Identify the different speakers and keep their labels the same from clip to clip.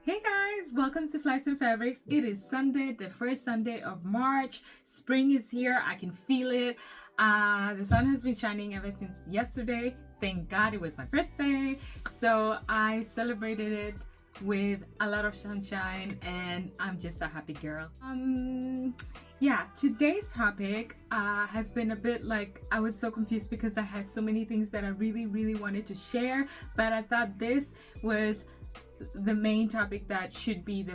Speaker 1: Hey guys, welcome to Flights and Fabrics. It is Sunday, the first Sunday of March. Spring is here. I can feel it. The sun has been shining ever since yesterday. Thank God it was my birthday. So I celebrated it with a lot of sunshine and I'm just a happy girl. Yeah, today's topic has been a bit like I was so confused because I had so many things that I really wanted to share, but I thought this was the main topic that should be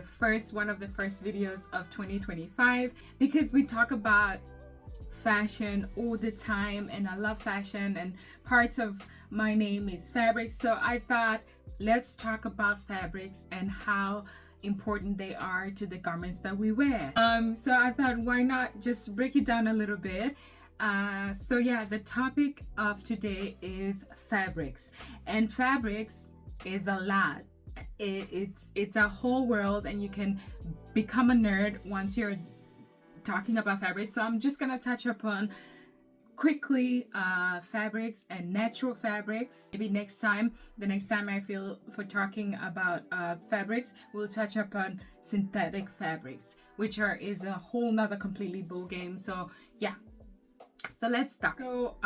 Speaker 1: one of the first videos of 2025, because we talk about fashion all the time and I love fashion and parts of my name is fabrics. So I thought, let's talk about fabrics and how important they are to the garments that we wear. So I thought, why not just break it down a little bit. So yeah, the topic of today is fabrics, and fabrics is a lot. It's a whole world, and you can become a nerd once you're talking about fabrics. So I'm just gonna touch upon quickly fabrics and natural fabrics. Maybe the next time I feel for talking about fabrics, we'll touch upon synthetic fabrics, which is a whole nother completely bull game. So yeah, so let's start. So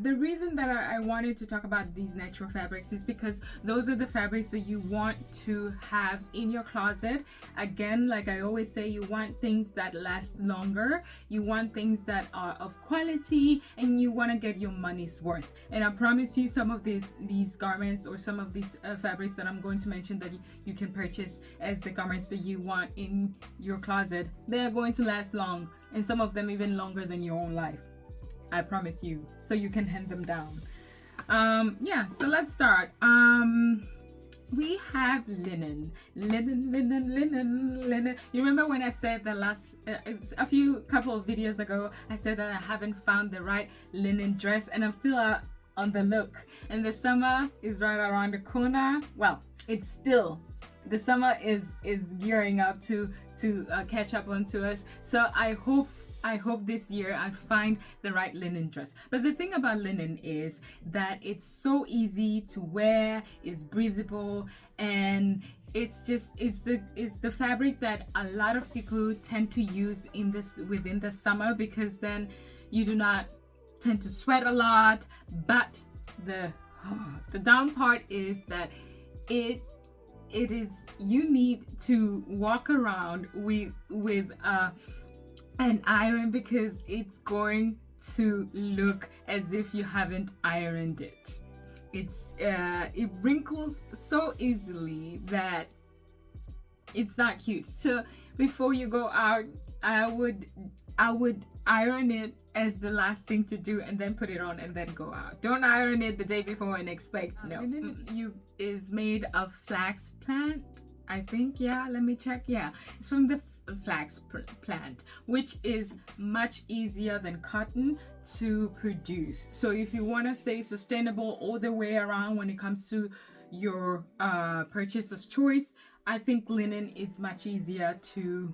Speaker 1: the reason that I wanted to talk about these natural fabrics is because those are the fabrics that you want to have in your closet. Again, like I always say, you want things that last longer, you want things that are of quality, and you want to get your money's worth. And I promise you, some of these garments or some of these fabrics that I'm going to mention that you can purchase as the garments that you want in your closet, they're going to last long, and some of them even longer than your own life. I promise you, so you can hand them down. Yeah, so let's start. We have linen. You remember when I said the last couple of videos ago, I said that I haven't found the right linen dress, and I'm still on the look, and the summer is right around the corner. Well, the summer is gearing up to catch up onto us. So I hope this year I find the right linen dress. But the thing about linen is that it's so easy to wear, it's breathable, and it's the fabric that a lot of people tend to use within the summer, because then you do not tend to sweat a lot. But the down part is that you need to walk around with an iron, because it's going to look as if you haven't ironed it. It wrinkles so easily that it's not cute. So before you go out, I would iron it as the last thing to do, and then put it on and then go out. Don't iron it the day before and expect no. Is made of flax plant, I think. Yeah, let me check. Yeah, it's from the flax plant, which is much easier than cotton to produce. So if you want to stay sustainable all the way around when it comes to your purchase of choice, I think linen is much easier to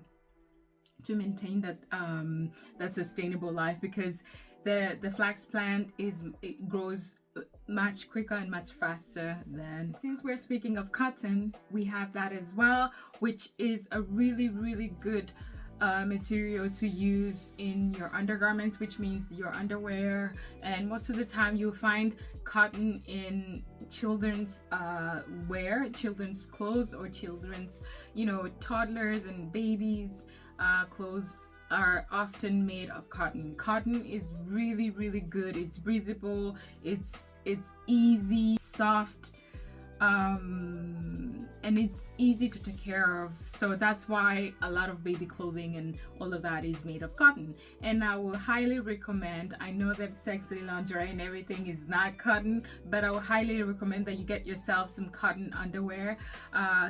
Speaker 1: maintain that sustainable life, because the flax plant grows much quicker and much faster than. Since we're speaking of cotton, we have that as well, which is a really good material to use in your undergarments, which means your underwear. And most of the time you'll find cotton in children's wear, children's clothes, or children's, toddlers and babies clothes are often made of cotton. Cotton is really good. It's breathable, it's easy, soft, and it's easy to take care of. So that's why a lot of baby clothing and all of that is made of cotton. And I will highly recommend, I know that sexy lingerie and everything is not cotton, but I will highly recommend that you get yourself some cotton underwear,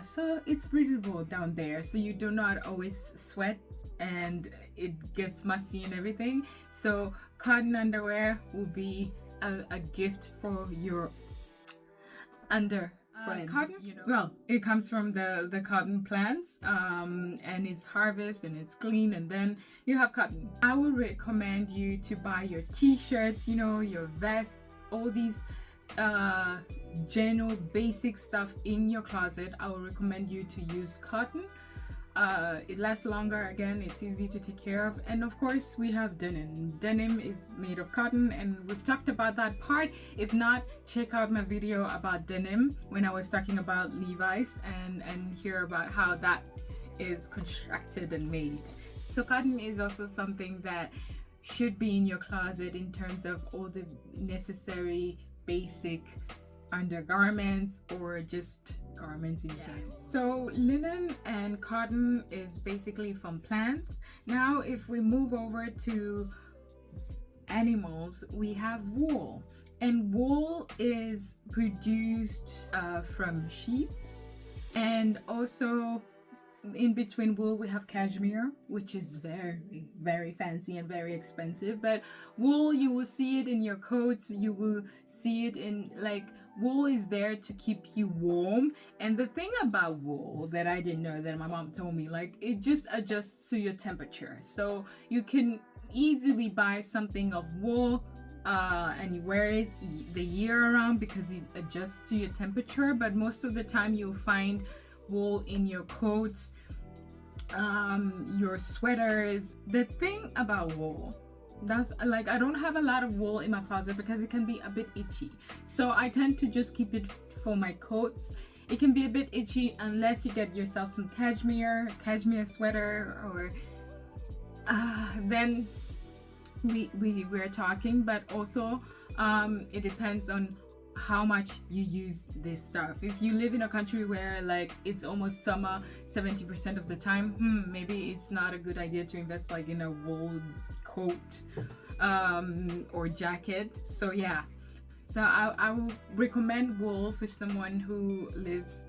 Speaker 1: so it's breathable down there, so you do not always sweat and it gets musty and everything. So cotton underwear will be a gift for your friend. Cotton, well, it comes from the cotton plants, and it's harvest and it's clean, and then you have cotton. I would recommend you to buy your t-shirts, your vests, all these uh general basic stuff in your closet, I would recommend you to use cotton. It lasts longer, again, it's easy to take care of, and of course we have denim is made of cotton, and we've talked about that part. If not, check out my video about denim when I was talking about Levi's, and hear about how that is constructed and made. So cotton is also something that should be in your closet in terms of all the necessary basic undergarments or just garments in general. So linen and cotton is basically from plants. Now if we move over to animals, we have wool, and wool is produced from sheep, and also in between wool we have cashmere, which is very, very fancy and very expensive. But wool, you will see it in your coats, you will see it in, like, wool is there to keep you warm. And the thing about wool that I didn't know, that my mom told me, like, it just adjusts to your temperature. So you can easily buy something of wool and you wear it the year around because it adjusts to your temperature. But most of the time you'll find wool in your coats, your sweaters. The thing about wool, that's like, I don't have a lot of wool in my closet because it can be a bit itchy, so I tend to just keep it for my coats. It can be a bit itchy unless you get yourself some cashmere sweater, or then we're talking. But also it depends on how much you use this stuff. If you live in a country where, like, it's almost summer 70% of the time, maybe it's not a good idea to invest like in a wool coat or jacket. So yeah, so I would recommend wool for someone who lives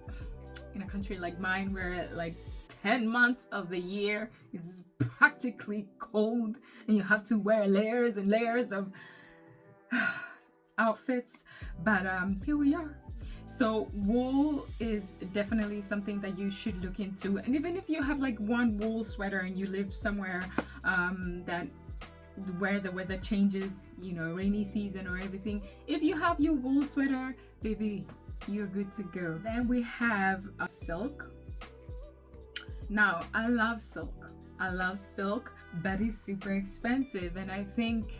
Speaker 1: in a country like mine, where like 10 months of the year is practically cold and you have to wear layers and layers of outfits. But here we are. So wool is definitely something that you should look into. And even if you have like one wool sweater and you live somewhere that where the weather changes, you know, rainy season or everything, if you have your wool sweater, baby, you're good to go. Then we have a silk. Now I love silk, but it's super expensive, and I think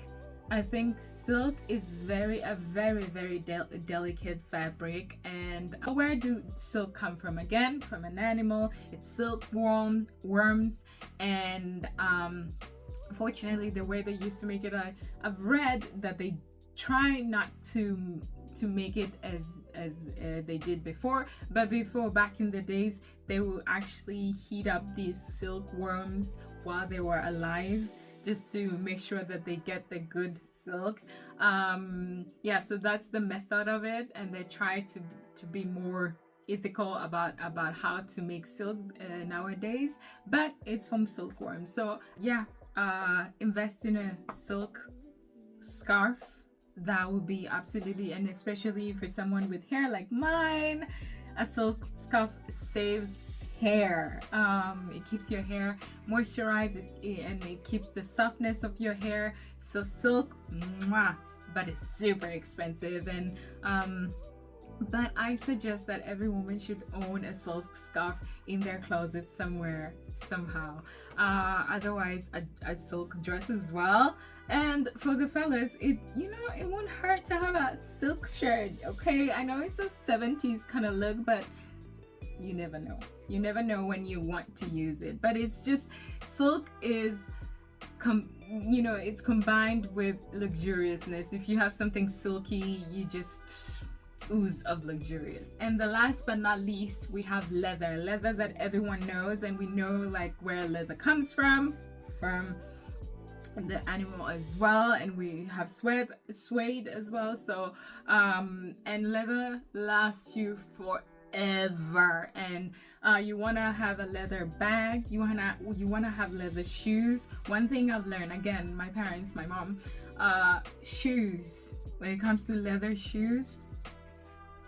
Speaker 1: silk is a very delicate fabric. And where do silk come from? Again, from an animal. It's silkworms, and unfortunately the way they used to make it, I've read that they try not to make it as they did before. But before, back in the days, they will actually heat up these silkworms while they were alive, just to make sure that they get the good silk. Yeah, so that's the method of it, and they try to be more ethical about how to make silk nowadays, but it's from silkworms. So yeah, invest in a silk scarf. That would be absolutely, and especially for someone with hair like mine, a silk scarf saves hair. It keeps your hair moisturized, and it keeps the softness of your hair. So silk, mwah, but it's super expensive. And but I suggest that every woman should own a silk scarf in their closet somewhere, somehow. Otherwise a silk dress as well. And for the fellas, it won't hurt to have a silk shirt. Okay, I know it's a 70s kind of look, but you never know when you want to use it. But it's just, silk is it's combined with luxuriousness. If you have something silky, you just ooze of luxurious. And the last but not least, we have leather that everyone knows, and we know like where leather comes from the animal as well. And we have suede as well. So and leather lasts you forever. And you want to have a leather bag, you want to have leather shoes. One thing I've learned, again, my parents, my mom, shoes, when it comes to leather shoes,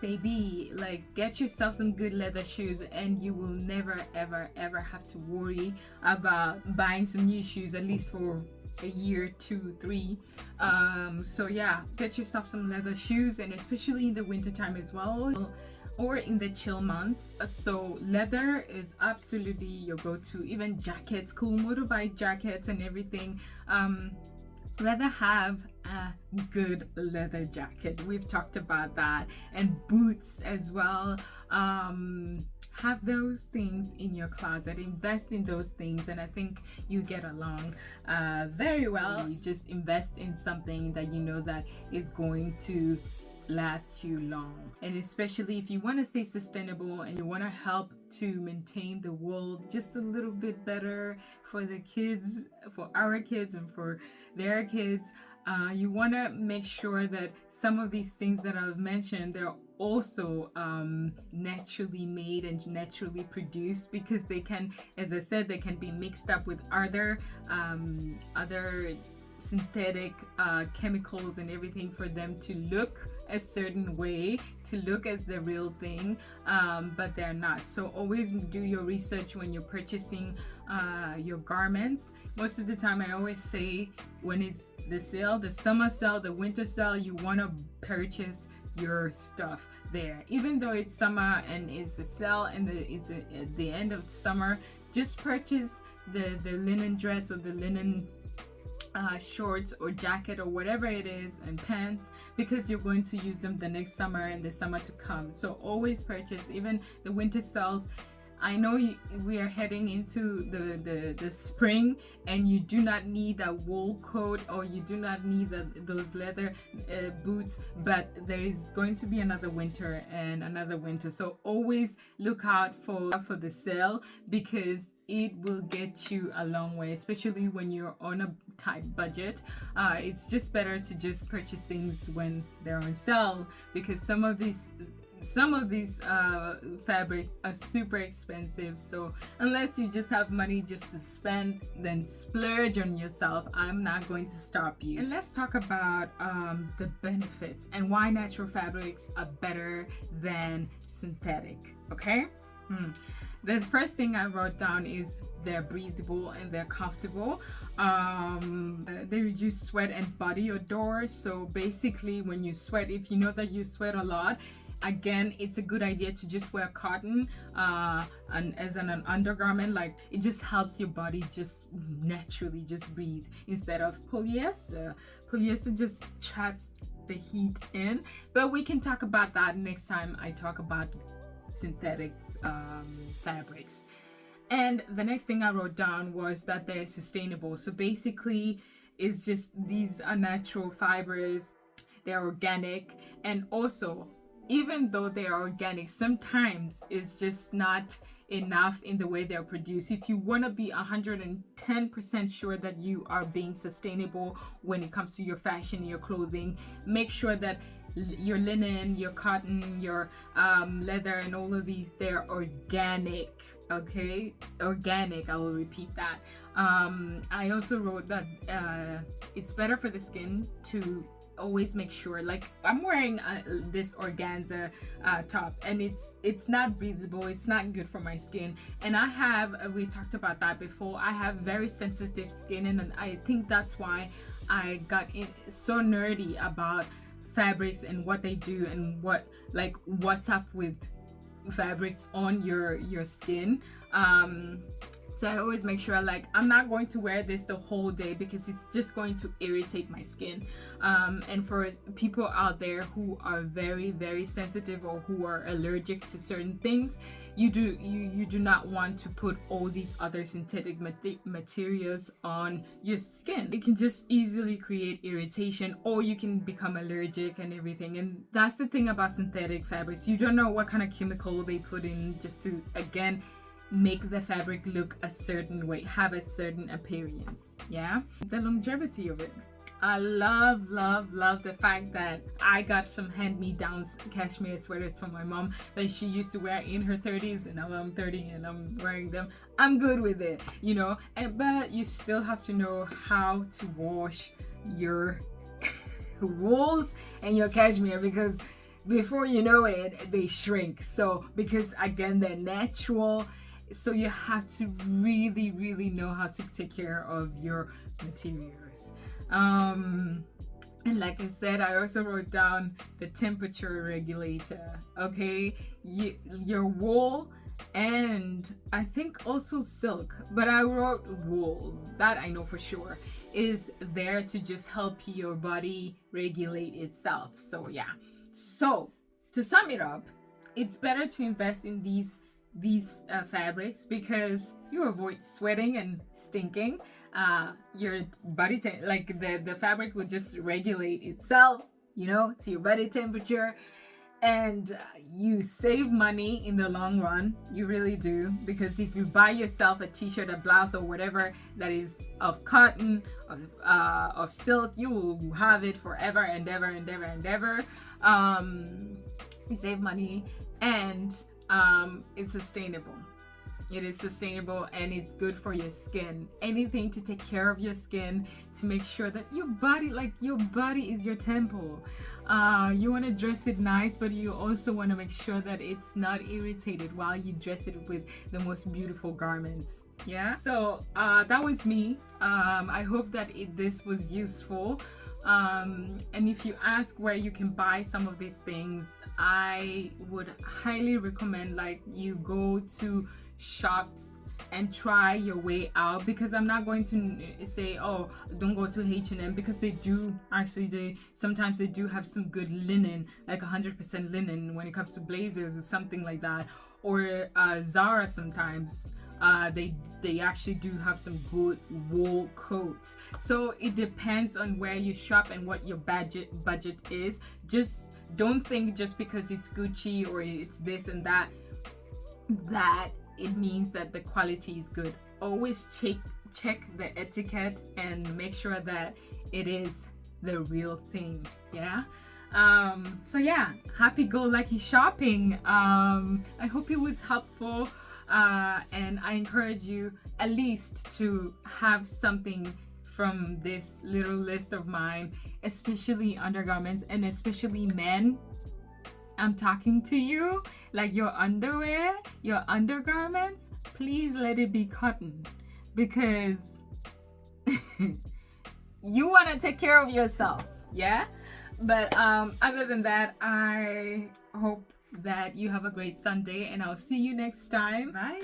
Speaker 1: baby, like, get yourself some good leather shoes, and you will never ever have to worry about buying some new shoes, at least for a year, 2, 3. So yeah, get yourself some leather shoes, and especially in the winter time as well, or in the chill months. So leather is absolutely your go-to. Even jackets, cool motorbike jackets and everything. Rather have a good leather jacket. We've talked about that. And boots as well. Have those things in your closet. Invest in those things, and I think you get along very well. You just invest in something that you know that is going to last you long. And especially if you want to stay sustainable and you want to help to maintain the world just a little bit better for the kids, for our kids and for their kids, you want to make sure that some of these things that I've mentioned, they're also naturally made and naturally produced, because they can, as I said, they can be mixed up with other synthetic chemicals and everything for them to look a certain way, to look as the real thing, but they're not. So always do your research when you're purchasing your garments. Most of the time, I always say when it's the sale, the summer sale, the winter sale, you want to purchase your stuff there. Even though it's summer and it's a sale and it's at the end of summer, just purchase the linen dress or the linen shorts or jacket or whatever it is, and pants, because you're going to use them the next summer and the summer to come. So always purchase. Even the winter sales, I know we are heading into the spring, and you do not need a wool coat, or you do not need those leather boots, but there is going to be another winter and another winter. So always look out for the sale, because it will get you a long way, especially when you're on a tight budget. It's just better to just purchase things when they're on sale, because some of these fabrics are super expensive. So unless you just have money just to spend, then splurge on yourself. I'm not going to stop you. And let's talk about the benefits and why natural fabrics are better than synthetic. Okay. The first thing I wrote down is they're breathable and they're comfortable. They reduce sweat and body odor. So basically, when you sweat, if you know that you sweat a lot, again, it's a good idea to just wear cotton and as an undergarment. Like, it just helps your body just naturally just breathe, instead of polyester. Polyester just traps the heat in. But we can talk about that next time I talk about synthetic fabrics. And the next thing I wrote down was that they're sustainable. So basically, it's just, these are natural fibers, they're organic, and also, even though they are organic, sometimes it's just not enough in the way they're produced. If you want to be 110% sure that you are being sustainable when it comes to your fashion, your clothing, make sure that your linen, your cotton, your leather, and all of these, they're organic. Okay, organic. I will repeat that. I also wrote that it's better for the skin to always make sure, like, I'm wearing this organza top, and it's not breathable, it's not good for my skin, and I have we talked about that before, I have very sensitive skin, and I think that's why I got so nerdy about fabrics and what they do, and what's up with fabrics on your skin. So I always make sure, like, I'm not going to wear this the whole day, because it's just going to irritate my skin. And for people out there who are very, very sensitive, or who are allergic to certain things, you do not want to put all these other synthetic materials on your skin. It can just easily create irritation, or you can become allergic and everything. And that's the thing about synthetic fabrics. You don't know what kind of chemical they put in, just to, again, make the fabric look a certain way, have a certain appearance. Yeah, the longevity of it. I love the fact that I got some hand-me-downs cashmere sweaters from my mom that she used to wear in her 30s, and now I'm 30 and I'm wearing them. I'm good with it, you know. But you still have to know how to wash your wools and your cashmere, because before you know it, they shrink. So, because again, they're natural, So you have to really, really know how to take care of your materials. And like I said, I also wrote down the temperature regulator. Okay, your wool, and I think also silk, but I wrote wool, that I know for sure, is there to just help your body regulate itself. So yeah. So to sum it up, it's better to invest in these fabrics because you avoid sweating and stinking. Your body like the fabric will just regulate itself, to your body temperature, and you save money in the long run. You really do, because if you buy yourself a t-shirt, a blouse, or whatever that is of cotton, of silk, you will have it forever and ever and ever and ever. You save money, and it's sustainable. It is sustainable, and it's good for your skin. Anything to take care of your skin, to make sure that your body is your temple. You want to dress it nice, but you also want to make sure that it's not irritated while you dress it with the most beautiful garments. Yeah. So that was me. I hope that this was useful. And if you ask where you can buy some of these things, I would highly recommend like you go to shops and try your way out, because I'm not going to say, oh, don't go to H&M, because they sometimes they do have some good linen, like 100% linen when it comes to blazers or something like that, or Zara sometimes. They actually do have some good wool coats. So it depends on where you shop and what your budget is. Just don't think just because it's Gucci or it's this and that it means that the quality is good. Always check the etiquette and make sure that it is the real thing. Yeah. So yeah, happy-go-lucky shopping. I hope it was helpful. And I encourage you at least to have something from this little list of mine, especially undergarments, and especially men. I'm talking to you, like your underwear, your undergarments, please let it be cotton, because you want to take care of yourself. Yeah. But other than that, I hope that you have a great Sunday, and I'll see you next time. Bye.